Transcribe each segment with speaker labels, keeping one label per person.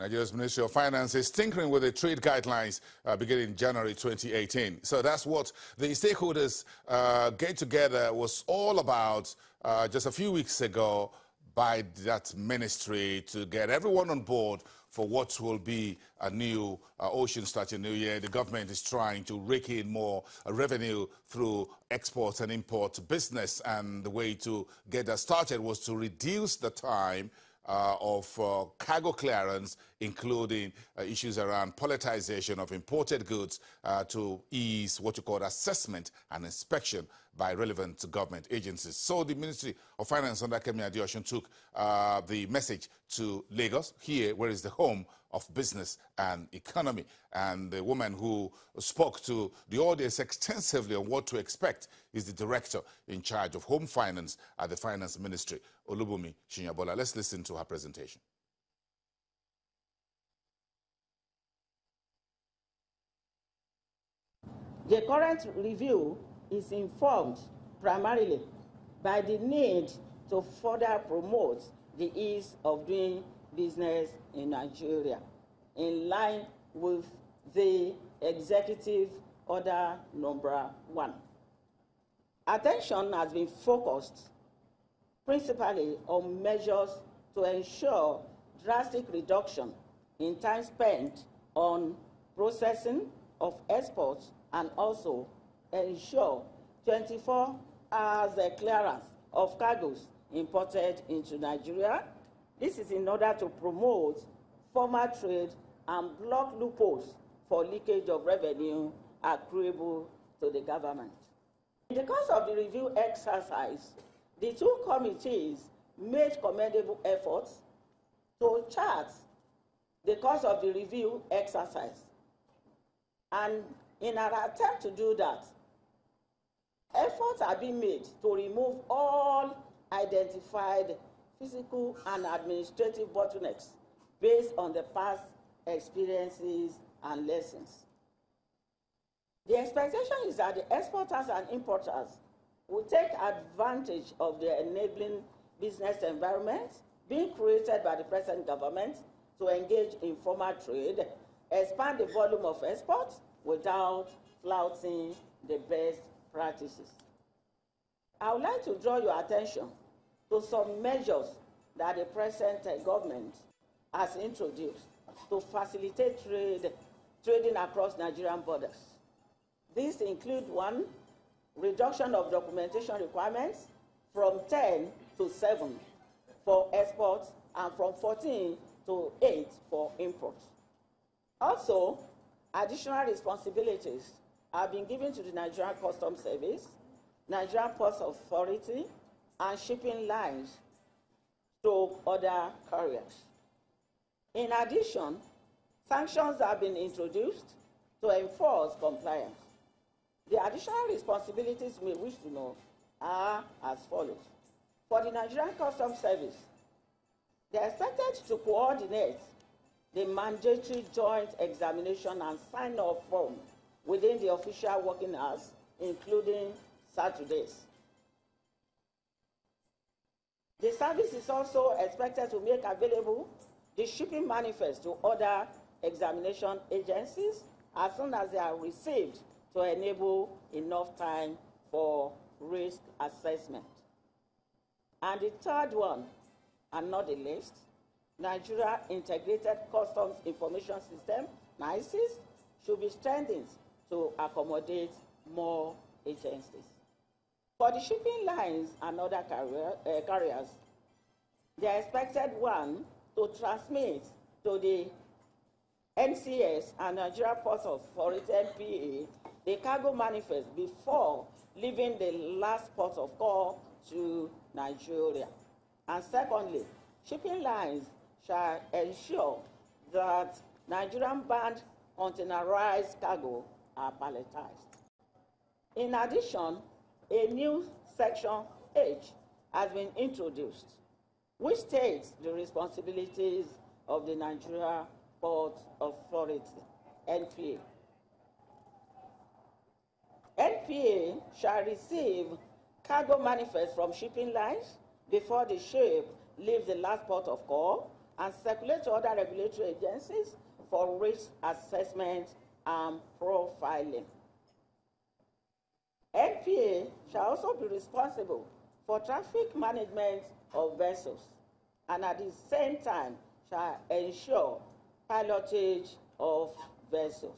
Speaker 1: Nigeria's Ministry of Finance is tinkering with the trade guidelines beginning January 2018. So that's what the stakeholders get together was all about just a few weeks ago by that ministry to get everyone on board for what will be a new ocean starting new year. The government is trying to rake in more revenue through exports and import business, and the way to get that started was to reduce the time of cargo clearance, including issues around politicization of imported goods to ease what you call assessment and inspection by relevant government agencies. So the Ministry of Finance under Kemi Adeosun took the message to Lagos, here where is the home of business and economy. And the woman who spoke to the audience extensively on what to expect is the director in charge of home finance at the Finance Ministry, Olubunmi Shinyabola. Let's listen to her presentation.
Speaker 2: The current review is informed primarily by the need to further promote the ease of doing business in Nigeria, in line with the Executive Order number 1. Attention has been focused principally on measures to ensure drastic reduction in time spent on processing of exports and also ensure 24 hours clearance of cargoes imported into Nigeria. This is in order to promote formal trade and block loopholes for leakage of revenue accruable to the government. In the course of the review exercise, the two committees made commendable efforts to chart the course of the review exercise. And in an attempt to do that, efforts are being made to remove all identified physical and administrative bottlenecks based on the past experiences and lessons. The expectation is that the exporters and importers will take advantage of the enabling business environment being created by the present government to engage in formal trade, expand the volume of exports without flouting the best practices. I would like to draw your attention to some measures that the present government has introduced to facilitate trading across Nigerian borders. These include 1, reduction of documentation requirements from 10 to 7 for exports and from 14 to 8 for imports. Also, additional responsibilities have been given to the Nigerian Customs Service, Nigerian Ports Authority, and shipping lines to other carriers. In addition, sanctions have been introduced to enforce compliance. The additional responsibilities we wish to know are as follows. For the Nigerian Customs Service, they are expected to coordinate the mandatory joint examination and sign-off form within the official working hours, including Saturdays. The service is also expected to make available the shipping manifest to other examination agencies as soon as they are received to enable enough time for risk assessment. And the third one, and not the least, Nigeria Integrated Customs Information System, NICIS, should be strengthened to accommodate more agencies. For the shipping lines and other carriers, they are expected, 1, to transmit to the NCS and Nigeria Ports Authority, NPA, the cargo manifest before leaving the last port of call to Nigeria. And secondly, shipping lines shall ensure that Nigerian-bound containerized cargo are palletized. In addition, a new section H has been introduced, which states the responsibilities of the Nigeria Port Authority, NPA. NPA shall receive cargo manifest from shipping lines before the ship leaves the last port of call and circulate to other regulatory agencies for risk assessment and profiling. NPA shall also be responsible for traffic management of vessels and at the same time shall ensure pilotage of vessels.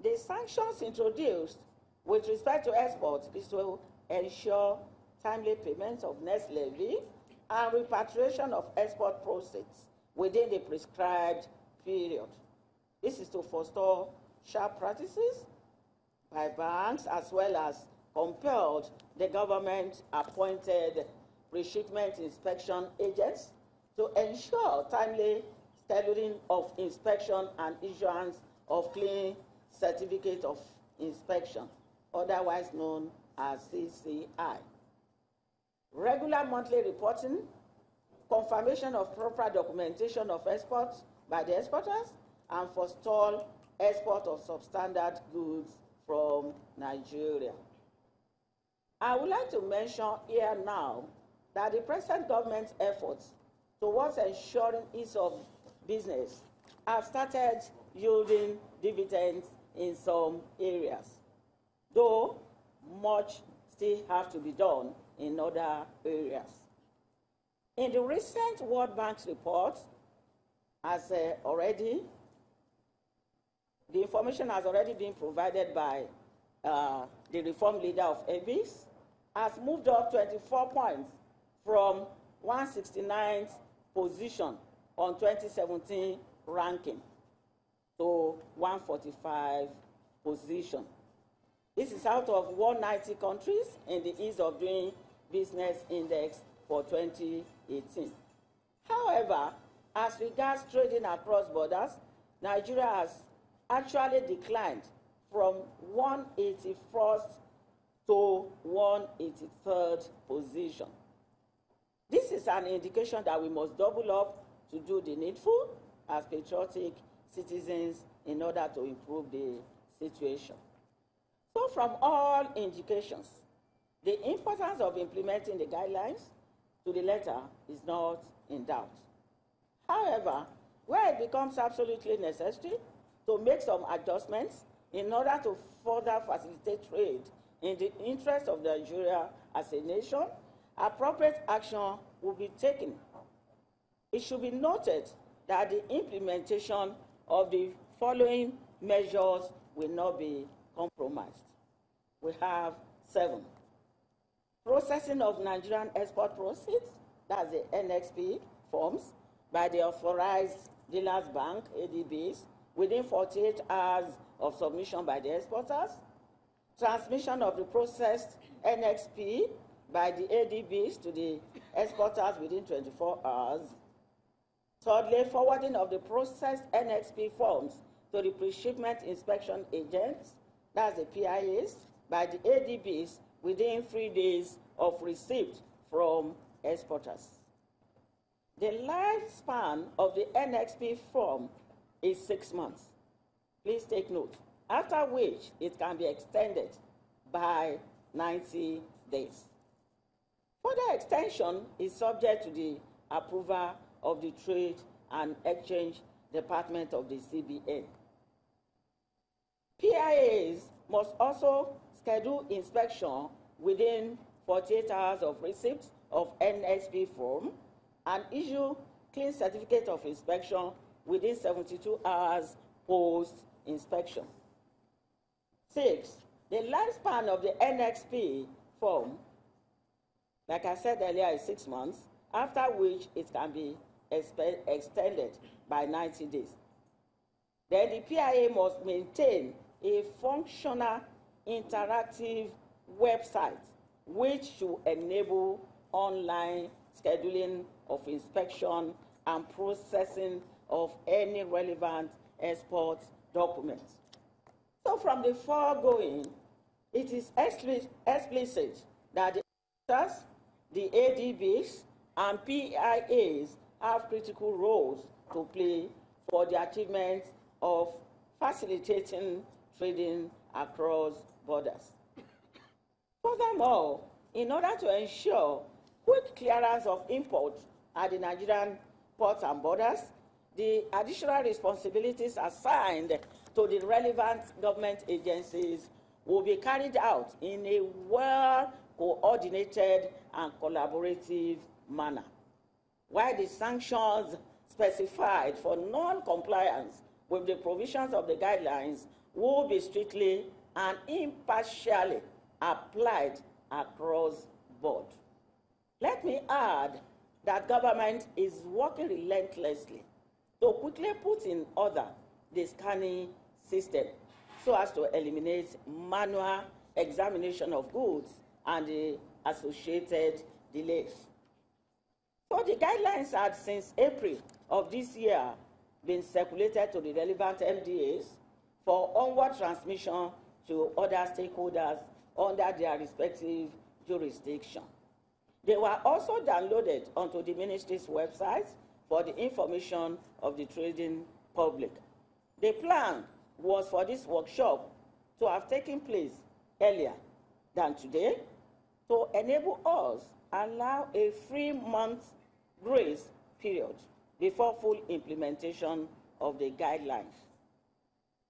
Speaker 2: The sanctions introduced with respect to exports is to ensure timely payment of net levy and repatriation of export proceeds within the prescribed period. This is to forestall sharp practices by banks as well as compelled the government-appointed pre-shipment inspection agents to ensure timely scheduling of inspection and issuance of clean certificate of inspection, otherwise known as CCI. Regular monthly reporting, confirmation of proper documentation of exports by the exporters, and forestall export of substandard goods from Nigeria. I would like to mention here now that the present government's efforts towards ensuring ease of business have started yielding dividends in some areas, though much still have to be done in other areas. In the recent World Bank's report, the information has already been provided by the reform leader of ABIS, has moved up 24 points from 169th position on 2017 ranking to 145 position. This is out of 190 countries in the Ease of Doing Business Index for 2018. However, as regards trading across borders, Nigeria has actually declined from 181st to 183rd position. This is an indication that we must double up to do the needful as patriotic citizens in order to improve the situation. So from all indications, the importance of implementing the guidelines to the letter is not in doubt. However, where it becomes absolutely necessary to make some adjustments in order to further facilitate trade in the interest of Nigeria as a nation, appropriate action will be taken. It should be noted that the implementation of the following measures will not be compromised. We have 7. Processing of Nigerian export proceeds, that's the NXP forms, by the authorized dealers bank, ADBs, within 48 hours of submission by the exporters. Transmission of the processed NXP by the ADBs to the exporters within 24 hours. Thirdly, forwarding of the processed NXP forms to the pre-shipment inspection agents, that's the PIAs, by the ADBs within 3 days of receipt from exporters. The lifespan of the NXP form is 6 months. Please take note, after which it can be extended by 90 days. Further extension is subject to the approval of the Trade and Exchange Department of the CBN. PIAs must also schedule inspection within 48 hours of receipt of NXP form and issue clean certificate of inspection within 72 hours post-inspection. 6, the lifespan of the NXP form, like I said earlier, is 6 months, after which it can be extended by 90 days. Then the PIA must maintain a functional interactive website which should enable online scheduling of inspection and processing of any relevant export documents. So from the foregoing, it is explicit that the exporters, the ADBs, and PIAs have critical roles to play for the achievement of facilitating trading across borders. Furthermore, in order to ensure quick clearance of imports at the Nigerian ports and borders, the additional responsibilities assigned to the relevant government agencies will be carried out in a well-coordinated and collaborative manner, while the sanctions specified for non-compliance with the provisions of the guidelines will be strictly and impartially applied across board. Let me add that government is working relentlessly to quickly put in order the scanning system so as to eliminate manual examination of goods and the associated delays. So the guidelines had since April of this year been circulated to the relevant MDAs for onward transmission to other stakeholders under their respective jurisdiction. They were also downloaded onto the ministry's website for the information of the trading public. The plan was for this workshop to have taken place earlier than today to enable us allow a 3-month grace period before full implementation of the guidelines.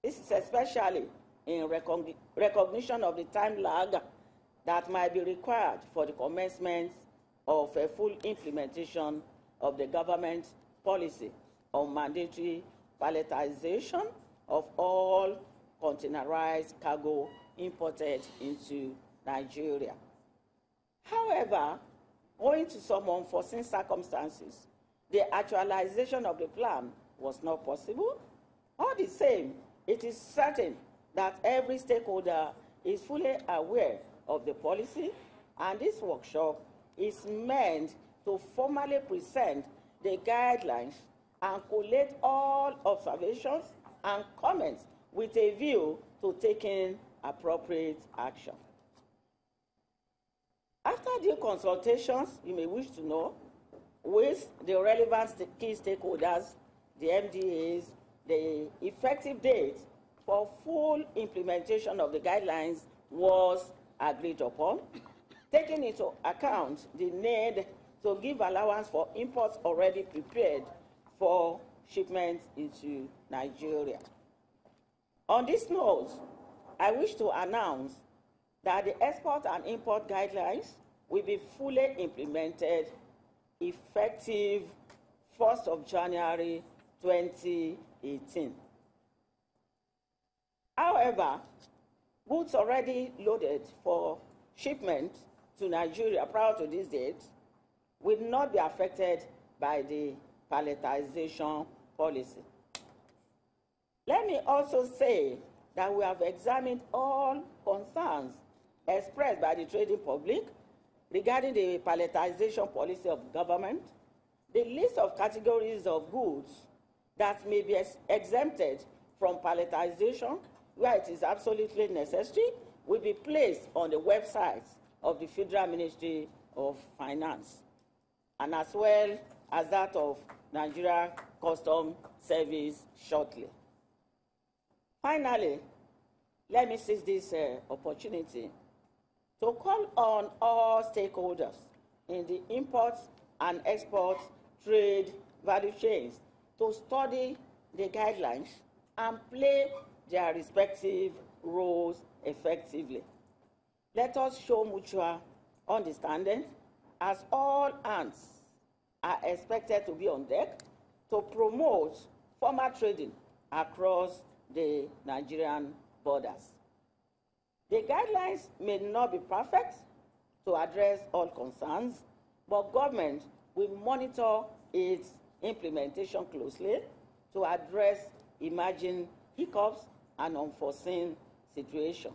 Speaker 2: This is especially in recognition of the time lag that might be required for the commencement of a full implementation of the government policy on mandatory palletization of all containerized cargo imported into Nigeria. However, owing to some unforeseen circumstances, the actualization of the plan was not possible. All the same, it is certain that every stakeholder is fully aware of the policy, and this workshop is meant to formally present the guidelines and collate all observations and comments with a view to taking appropriate action. After due consultations, you may wish to know, with the relevant key stakeholders, the MDAs, the effective date for full implementation of the guidelines was agreed upon, taking into account the need to give allowance for imports already prepared for shipments into Nigeria. On this note, I wish to announce that the export and import guidelines will be fully implemented effective 1st of January 2018. However, goods already loaded for shipment to Nigeria prior to this date will not be affected by the palletization policy. Let me also say that we have examined all concerns expressed by the trading public regarding the palletization policy of government. The list of categories of goods that may be exempted from palletization, where it is absolutely necessary, will be placed on the website of the Federal Ministry of Finance, and as well as that of Nigeria Customs Service shortly. Finally, let me seize this opportunity to call on all stakeholders in the import and export trade value chains to study the guidelines and play their respective roles effectively. Let us show mutual understanding, as all hands are expected to be on deck to promote formal trading across the Nigerian borders. The guidelines may not be perfect to address all concerns, but government will monitor its implementation closely to address emerging hiccups and unforeseen situations.